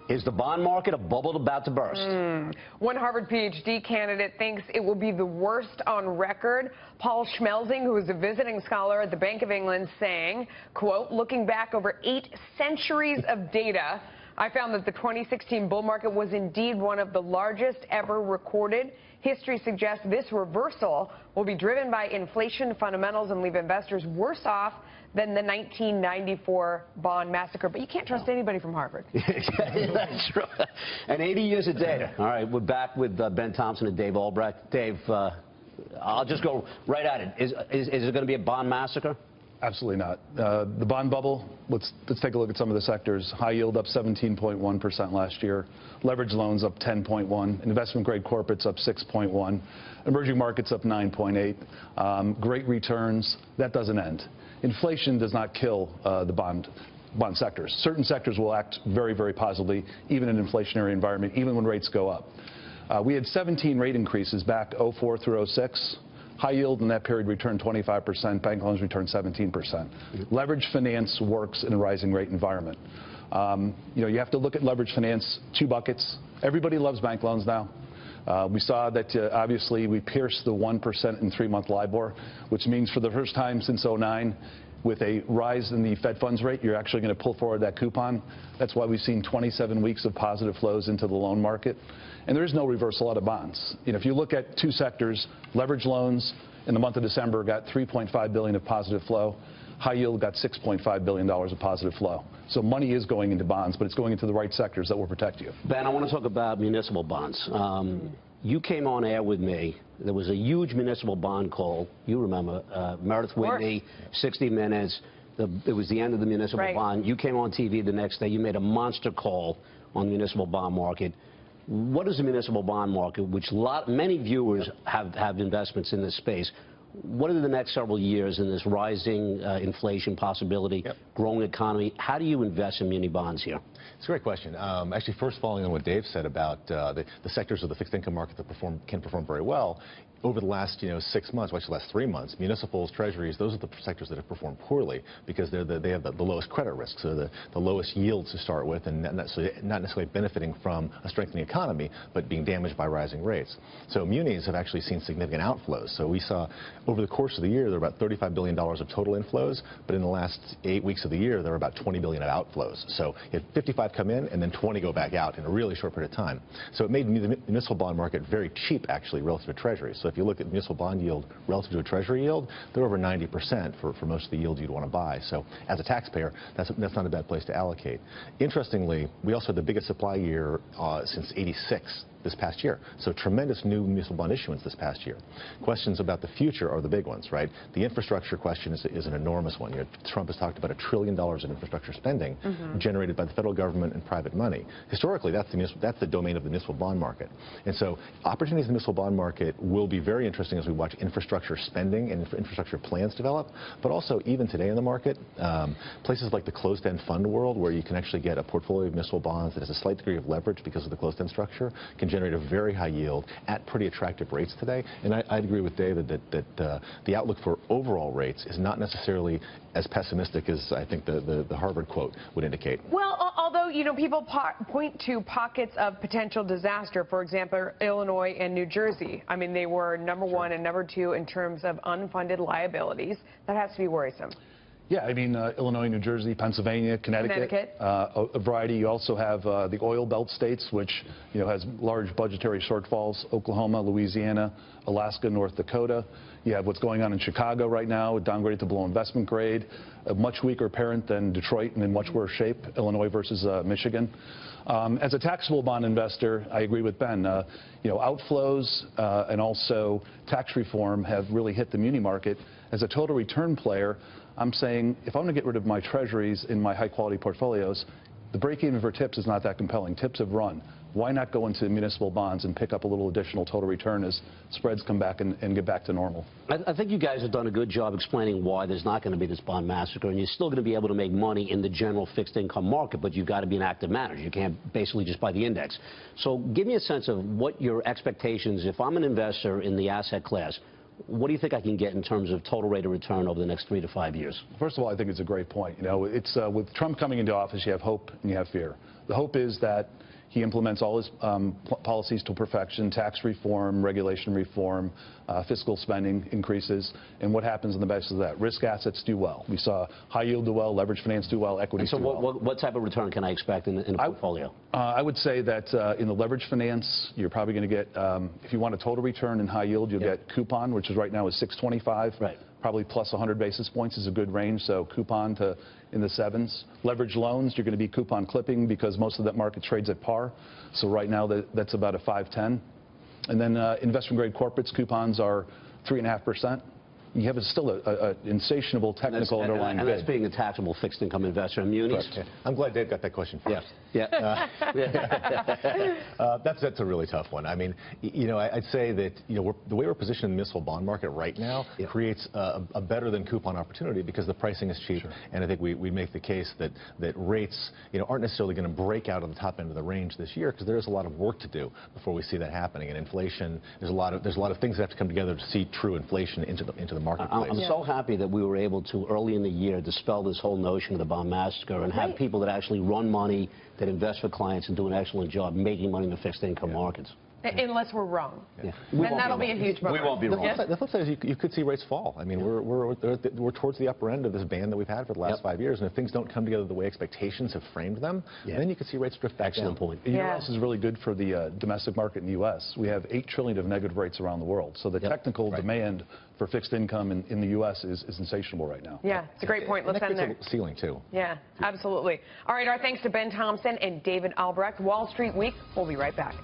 Is the bond market a bubble about to burst? One Harvard PhD candidate thinks it will be the worst on record. Paul Schmelzing, who is a visiting scholar at the Bank of England, saying, quote, looking back over 8 centuries of data, I found that the 2016 bull market was indeed one of the largest ever recorded. History suggests this reversal will be driven by inflation fundamentals and leave investors worse off than the 1994 bond massacre. But you can't trust anybody from Harvard. That's true. And 80 years of data. All right, we're back with Ben Thompson and Dave Albrycht. Dave, I'll just go right at it. Is it going to be a bond massacre? Absolutely not. The bond bubble, let's take a look at some of the sectors. High yield up 17.1% last year. Leveraged loans up 10.1. Investment grade corporates up 6.1. Emerging markets up 9.8. Great returns. That doesn't end. Inflation does not kill the bond sectors. Certain sectors will act very, very positively, even in an inflationary environment, even when rates go up. We had 17 rate increases back 04 through 06. High yield in that period returned 25%. Bank loans returned 17%. Leveraged finance works in a rising rate environment. You have to look at leveraged finance, 2 buckets. Everybody loves bank loans now. We saw that obviously we pierced the 1% in 3-month LIBOR, which means for the first time since 09, with a rise in the Fed funds rate, you're actually going to pull forward that coupon. That's why we've seen 27 weeks of positive flows into the loan market. And there is no reversal out of bonds. If you look at 2 sectors, leverage loans in the month of December got $3.5 billion of positive flow. High yield got $6.5 billion of positive flow. So money is going into bonds, but it's going into the right sectors that will protect you. Ben, I want to talk about municipal bonds. You came on air with me. There was a huge municipal bond call. You remember, Meredith Whitney, 60 Minutes. It was the end of the municipal bond. You came on TV the next day. You made a monster call on the municipal bond market. What is the municipal bond market, which many viewers have investments in this space? What are the next several years in this rising inflation possibility, growing economy? How do you invest in muni bonds here? It's a great question. Actually, first following on what Dave said about the sectors of the fixed income market that can perform very well, over the last 6 months, actually the last 3 months, municipals, treasuries, those are the sectors that have performed poorly because they have the lowest credit risk, so the lowest yields to start with, and not necessarily benefiting from a strengthening economy, but being damaged by rising rates. So munis have actually seen significant outflows. So we saw over the course of the year there were about $35 billion of total inflows, but in the last 8 weeks of the year there were about $20 billion of outflows. So you had 55 come in and then 20 go back out in a really short period of time. So it made the municipal bond market very cheap actually relative to treasuries. So if you look at municipal bond yield relative to a treasury yield, they're over 90% for most of the yields you'd want to buy. So as a taxpayer, that's not a bad place to allocate. Interestingly, we also had the biggest supply year since '86. This past year. So tremendous new municipal bond issuance this past year. Questions about the future are the big ones, right? The infrastructure question is an enormous one. Trump has talked about $1 trillion in infrastructure spending generated by the federal government and private money. Historically, that's the domain of the municipal bond market. And so opportunities in the municipal bond market will be very interesting as we watch infrastructure spending and infrastructure plans develop, but also even today in the market, places like the closed-end fund world where you can actually get a portfolio of municipal bonds that has a slight degree of leverage because of the closed-end structure can generate a very high yield at pretty attractive rates today. And I'd agree with David that the outlook for overall rates is not necessarily as pessimistic as I think the Harvard quote would indicate. Well, although, people point to pockets of potential disaster, for example, Illinois and New Jersey. I mean, they were number 1 and number 2 in terms of unfunded liabilities. That has to be worrisome. Yeah, I mean, Illinois, New Jersey, Pennsylvania, Connecticut. A variety. You also have the oil belt states, which has large budgetary shortfalls. Oklahoma, Louisiana, Alaska, North Dakota. You have what's going on in Chicago right now, downgraded to below investment grade. A much weaker parent than Detroit and in much worse shape, Illinois versus Michigan. As a taxable bond investor, I agree with Ben. Outflows and also tax reform have really hit the muni market. As a total return player, I'm saying if I'm going to get rid of my treasuries in my high-quality portfolios, the break-even for TIPS is not that compelling. TIPS have run. Why not go into municipal bonds and pick up a little additional total return as spreads come back and get back to normal? I think you guys have done a good job explaining why there's not going to be this bond massacre, and you're still going to be able to make money in the general fixed income market, but you've got to be an active manager. You can't basically just buy the index. So give me a sense of what your expectations, if I'm an investor in the asset class, what do you think I can get in terms of total rate of return over the next 3 to 5 years? First of all, I think it's a great point. You know, it's with Trump coming into office, you have hope and you have fear. The hope is that he implements all his policies to perfection: tax reform, regulation reform, fiscal spending increases. And what happens on the basis of that? Risk assets do well. We saw high yield do well, leverage finance do well, equities So do well. what type of return can I expect in the portfolio? I would say that in the leverage finance, you're probably going to get, if you want a total return in high yield, you'll get coupon, which is right now is 6.25. Right. Probably plus 100 basis points is a good range, so coupon to in the 7s. Leverage loans, you're going to be coupon clipping because most of that market trades at par. So right now that's about a 5.10. And then investment-grade corporates, coupons are 3.5%. You have still an insatiable technical underlying and bid. that's being a taxable fixed income investor in munis. Yeah. I'm glad Dave got that question first. Yeah. That's a really tough one. I mean, you know, I'd say that, you know, the way we're positioned in the municipal bond market right now creates a better than coupon opportunity because the pricing is cheap. Sure. And I think we make the case that rates, you know, aren't necessarily going to break out of the top end of the range this year because there's a lot of work to do before we see that happening. And inflation, there's a lot of things that have to come together to see true inflation into the marketplace. I'm so happy that we were able to, early in the year, dispel this whole notion of the bond massacre and have people that actually run money, that invest for clients and do an excellent job making money in the fixed income markets. Unless we're wrong. Yeah. And that'll be a huge bummer. We won't be wrong. The flip side is you could see rates fall. I mean, we're towards the upper end of this band that we've had for the last 5 years, and if things don't come together the way expectations have framed them, then you could see rates drift back Excellent down. point. You know what else is really good for the domestic market in the U.S.? We have $8 trillion of negative rates around the world. So the technical demand for fixed income in the U.S. is insatiable right now. Yeah, it's a great point. Let's end there. Ceiling, too. Yeah, absolutely. All right, our thanks to Ben Thompson and David Albrycht. Wall Street Week. We'll be right back.